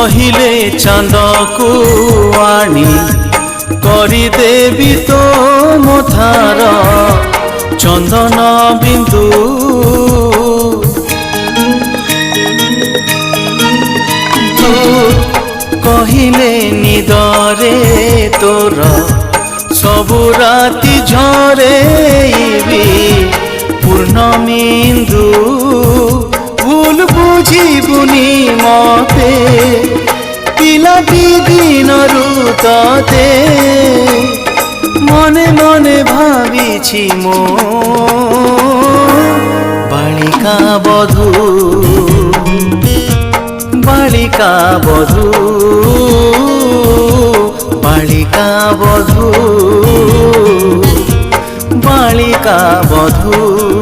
କହିଲେ ଚାନ୍ଦକୁ ଆଣି କରିଦେବି ତୋ ମଥାର ଚନ୍ଦନ ବିନ୍ଦୁ। ତୁ କହିଲେ ନିଦରେ ତୋର ସବୁ ରାତି ଝରେଇବି ପୂର୍ଣ୍ଣମିନ୍ଦୁ। ভুল বুঝিবুনি মতে পিলাটি দিনরু ততে মনে মনে ভাবিছি মো বালিকা বধূ বালিকা বধূ বালিকা বধূ বালিকা বধূ।